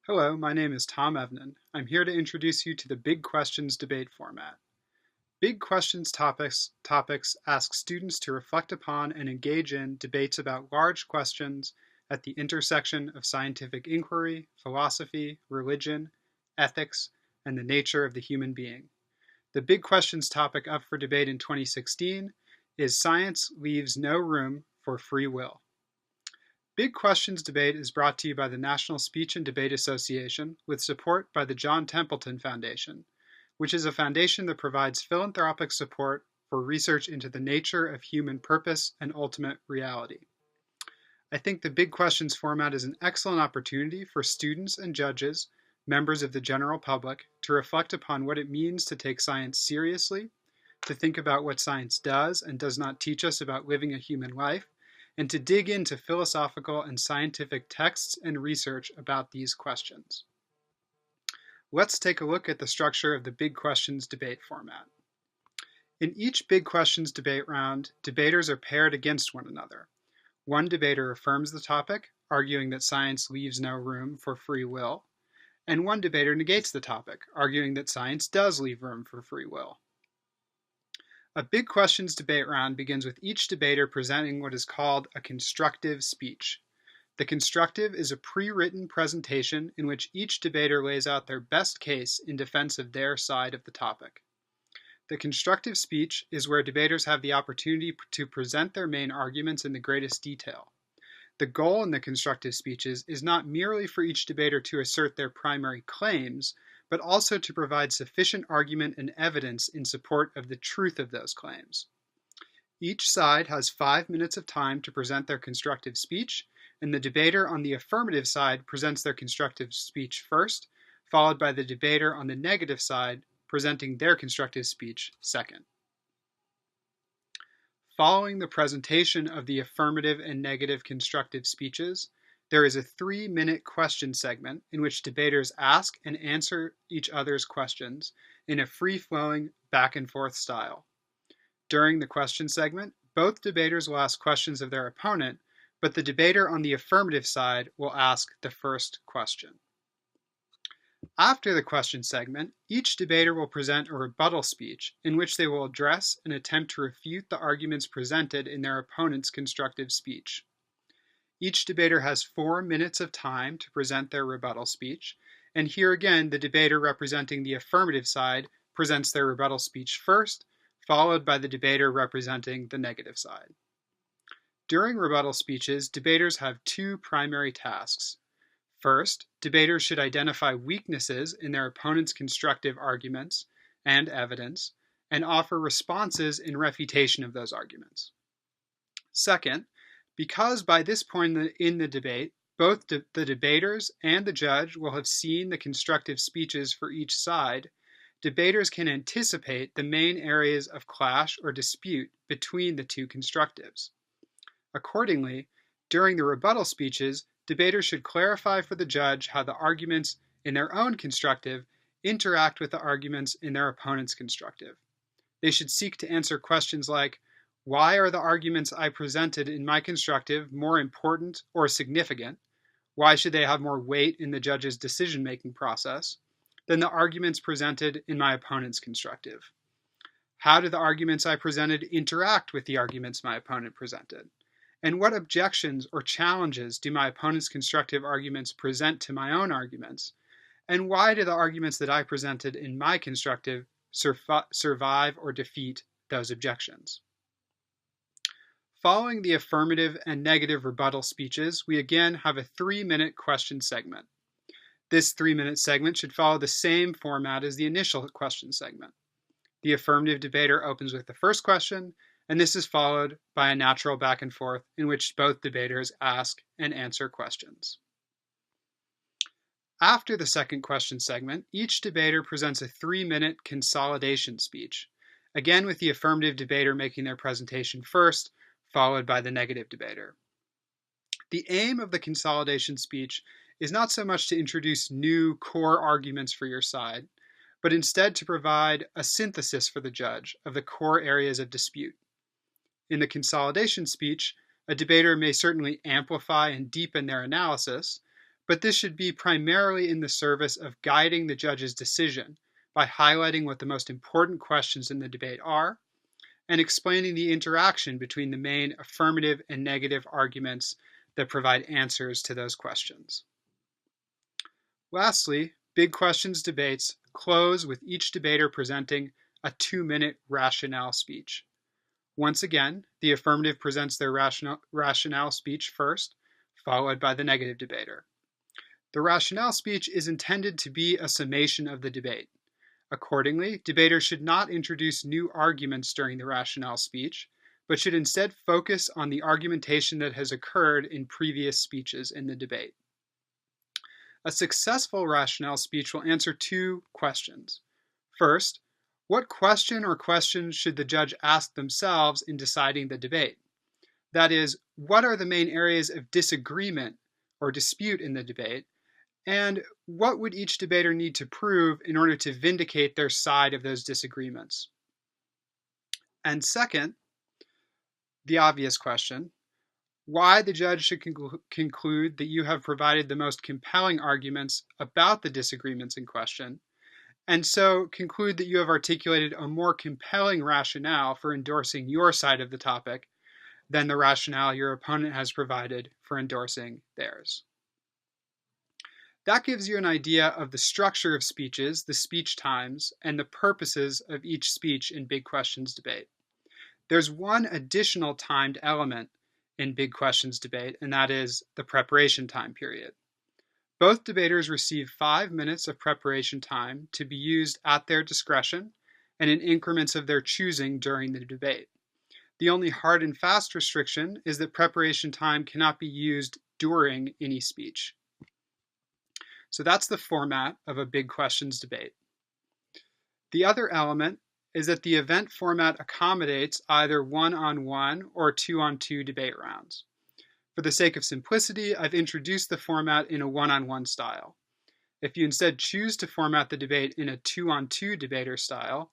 Hello, my name is Tom Evnen. I'm here to introduce you to the Big Questions debate format. Big Questions topics ask students to reflect upon and engage in debates about large questions at the intersection of scientific inquiry, philosophy, religion, ethics, and the nature of the human being. The Big Questions topic up for debate in 2016 is Science Leaves No Room for Free Will. Big Questions debate is brought to you by the National Speech and Debate Association with support by the John Templeton Foundation, which is a foundation that provides philanthropic support for research into the nature of human purpose and ultimate reality. I think the Big Questions format is an excellent opportunity for students and judges, members of the general public, to reflect upon what it means to take science seriously, to think about what science does and does not teach us about living a human life, and to dig into philosophical and scientific texts and research about these questions. Let's take a look at the structure of the Big Questions debate format. In each Big Questions debate round, debaters are paired against one another. One debater affirms the topic, arguing that science leaves no room for free will, and one debater negates the topic, arguing that science does leave room for free will. A Big Questions debate round begins with each debater presenting what is called a constructive speech. The constructive is a pre-written presentation in which each debater lays out their best case in defense of their side of the topic. The constructive speech is where debaters have the opportunity to present their main arguments in the greatest detail. The goal in the constructive speeches is not merely for each debater to assert their primary claims, but also to provide sufficient argument and evidence in support of the truth of those claims. Each side has 5 minutes of time to present their constructive speech, and the debater on the affirmative side presents their constructive speech first, followed by the debater on the negative side presenting their constructive speech second. Following the presentation of the affirmative and negative constructive speeches, there is a 3-minute question segment in which debaters ask and answer each other's questions in a free-flowing back-and-forth style. During the question segment, both debaters will ask questions of their opponent, but the debater on the affirmative side will ask the first question. After the question segment, each debater will present a rebuttal speech in which they will address and attempt to refute the arguments presented in their opponent's constructive speech. Each debater has 4 minutes of time to present their rebuttal speech, and here again the debater representing the affirmative side presents their rebuttal speech first, followed by the debater representing the negative side. During rebuttal speeches, debaters have 2 primary tasks. First, debaters should identify weaknesses in their opponent's constructive arguments and evidence, and offer responses in refutation of those arguments. Second, because by this point in the debate, both the debaters and the judge will have seen the constructive speeches for each side, debaters can anticipate the main areas of clash or dispute between the 2 constructives. Accordingly, during the rebuttal speeches, debaters should clarify for the judge how the arguments in their own constructive interact with the arguments in their opponent's constructive. They should seek to answer questions like, why are the arguments I presented in my constructive more important or significant? Why should they have more weight in the judge's decision-making process than the arguments presented in my opponent's constructive? How do the arguments I presented interact with the arguments my opponent presented? And what objections or challenges do my opponent's constructive arguments present to my own arguments? And why do the arguments that I presented in my constructive survive or defeat those objections? Following the affirmative and negative rebuttal speeches, we again have a 3-minute question segment. This 3-minute segment should follow the same format as the initial question segment. The affirmative debater opens with the first question, and this is followed by a natural back and forth in which both debaters ask and answer questions. After the second question segment, each debater presents a 3-minute consolidation speech, again with the affirmative debater making their presentation first, followed by the negative debater. The aim of the consolidation speech is not so much to introduce new core arguments for your side, but instead to provide a synthesis for the judge of the core areas of dispute. In the consolidation speech, a debater may certainly amplify and deepen their analysis, but this should be primarily in the service of guiding the judge's decision by highlighting what the most important questions in the debate are and explaining the interaction between the main affirmative and negative arguments that provide answers to those questions. Lastly, big questions debates close with each debater presenting a 2-minute rationale speech. Once again, the affirmative presents their rationale speech first, followed by the negative debater. The rationale speech is intended to be a summation of the debate. Accordingly, debaters should not introduce new arguments during the rationale speech, but should instead focus on the argumentation that has occurred in previous speeches in the debate. A successful rationale speech will answer 2 questions. First, what question or questions should the judge ask themselves in deciding the debate? That is, what are the main areas of disagreement or dispute in the debate, and what would each debater need to prove in order to vindicate their side of those disagreements? And second, the obvious question, why the judge should conclude that you have provided the most compelling arguments about the disagreements in question, and so conclude that you have articulated a more compelling rationale for endorsing your side of the topic than the rationale your opponent has provided for endorsing theirs. That gives you an idea of the structure of speeches, the speech times, and the purposes of each speech in big questions debate. There's one additional timed element in big questions debate, and that is the preparation time period. Both debaters receive 5 minutes of preparation time to be used at their discretion and in increments of their choosing during the debate. The only hard and fast restriction is that preparation time cannot be used during any speech. So that's the format of a big questions debate. The other element is that the event format accommodates either 1-on-1 or 2-on-2 debate rounds. For the sake of simplicity, I've introduced the format in a 1-on-1 style. If you instead choose to format the debate in a 2-on-2 debater style,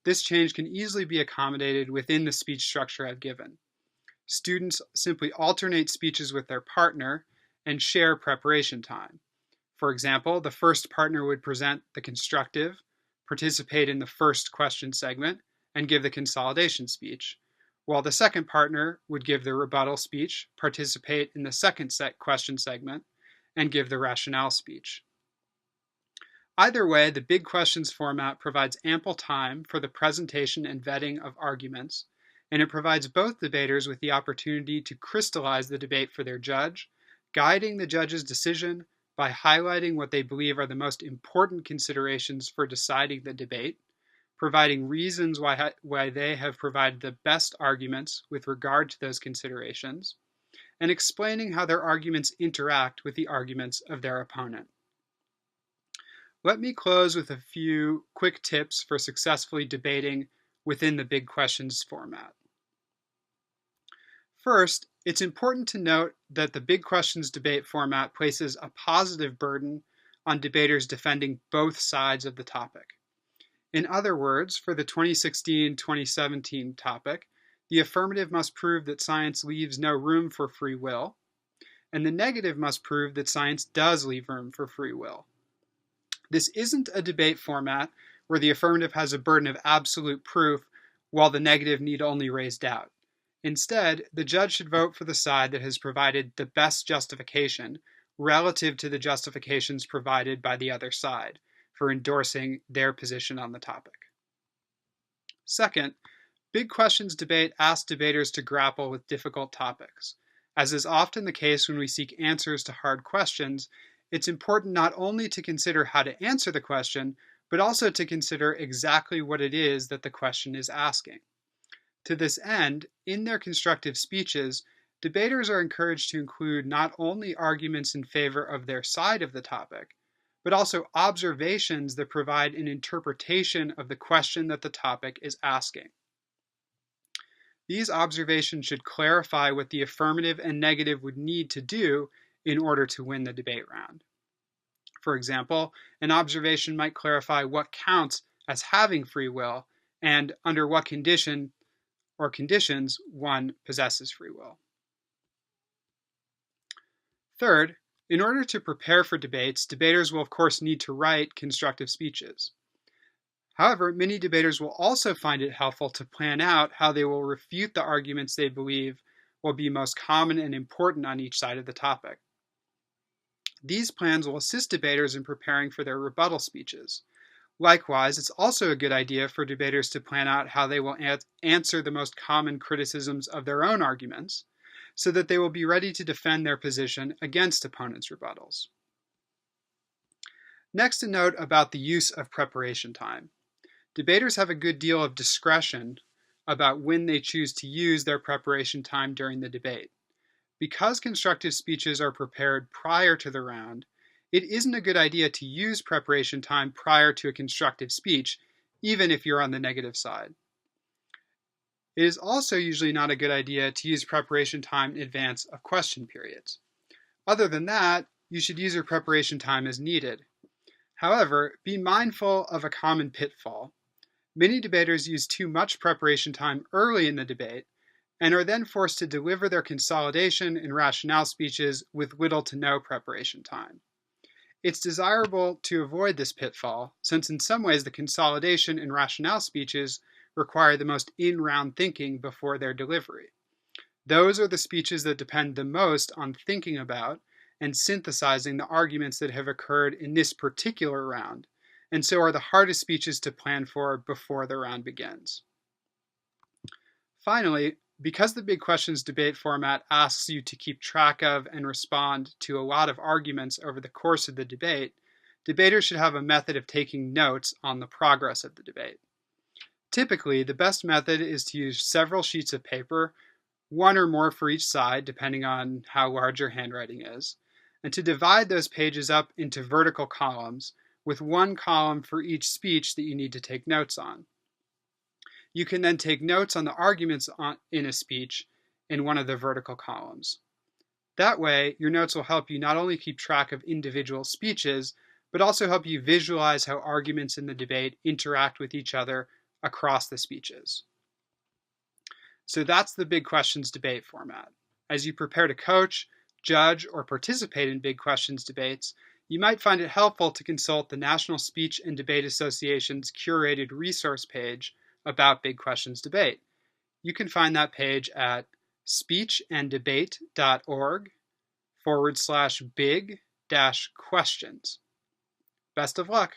this change can easily be accommodated within the speech structure I've given. Students simply alternate speeches with their partner and share preparation time. For example, the first partner would present the constructive, participate in the first question segment, and give the consolidation speech, while the second partner would give the rebuttal speech, participate in the second question segment, and give the rationale speech. Either way, the big questions format provides ample time for the presentation and vetting of arguments, and it provides both debaters with the opportunity to crystallize the debate for their judge, guiding the judge's decision by highlighting what they believe are the most important considerations for deciding the debate, providing reasons why they have provided the best arguments with regard to those considerations, and explaining how their arguments interact with the arguments of their opponent. Let me close with a few quick tips for successfully debating within the big questions format. First, it's important to note that the big questions debate format places a positive burden on debaters defending both sides of the topic. In other words, for the 2016-2017 topic, the affirmative must prove that science leaves no room for free will, and the negative must prove that science does leave room for free will. This isn't a debate format where the affirmative has a burden of absolute proof while the negative need only raise doubt. Instead, the judge should vote for the side that has provided the best justification relative to the justifications provided by the other side for endorsing their position on the topic. Second, big questions debate asks debaters to grapple with difficult topics. As is often the case when we seek answers to hard questions, it's important not only to consider how to answer the question, but also to consider exactly what it is that the question is asking. To this end, in their constructive speeches, debaters are encouraged to include not only arguments in favor of their side of the topic, but also observations that provide an interpretation of the question that the topic is asking. These observations should clarify what the affirmative and negative would need to do in order to win the debate round. For example, an observation might clarify what counts as having free will and under what conditions one possesses free will. Third, In order to prepare for debates, debaters will of course need to write constructive speeches. However, many debaters will also find it helpful to plan out how they will refute the arguments they believe will be most common and important on each side of the topic. These plans will assist debaters in preparing for their rebuttal speeches. Likewise, it's also a good idea for debaters to plan out how they will answer the most common criticisms of their own arguments, so that they will be ready to defend their position against opponents' rebuttals. Next, a note about the use of preparation time. Debaters have a good deal of discretion about when they choose to use their preparation time during the debate. Because constructive speeches are prepared prior to the round, it isn't a good idea to use preparation time prior to a constructive speech, even if you're on the negative side. It is also usually not a good idea to use preparation time in advance of question periods. Other than that, you should use your preparation time as needed. However, be mindful of a common pitfall. Many debaters use too much preparation time early in the debate and are then forced to deliver their consolidation and rationale speeches with little to no preparation time. It's desirable to avoid this pitfall, since in some ways the consolidation and rationale speeches require the most in-round thinking before their delivery. Those are the speeches that depend the most on thinking about and synthesizing the arguments that have occurred in this particular round, and so are the hardest speeches to plan for before the round begins. Finally, because the Big Questions debate format asks you to keep track of and respond to a lot of arguments over the course of the debate, debaters should have a method of taking notes on the progress of the debate. Typically, the best method is to use several sheets of paper, one or more for each side, depending on how large your handwriting is, and to divide those pages up into vertical columns, with one column for each speech that you need to take notes on. You can then take notes on the arguments in a speech in one of the vertical columns. That way, your notes will help you not only keep track of individual speeches, but also help you visualize how arguments in the debate interact with each other across the speeches. So that's the Big Questions debate format. As you prepare to coach, judge, or participate in Big Questions debates, you might find it helpful to consult the National Speech and Debate Association's curated resource page about Big Questions debate. You can find that page at speechanddebate.org/big-questions. Best of luck.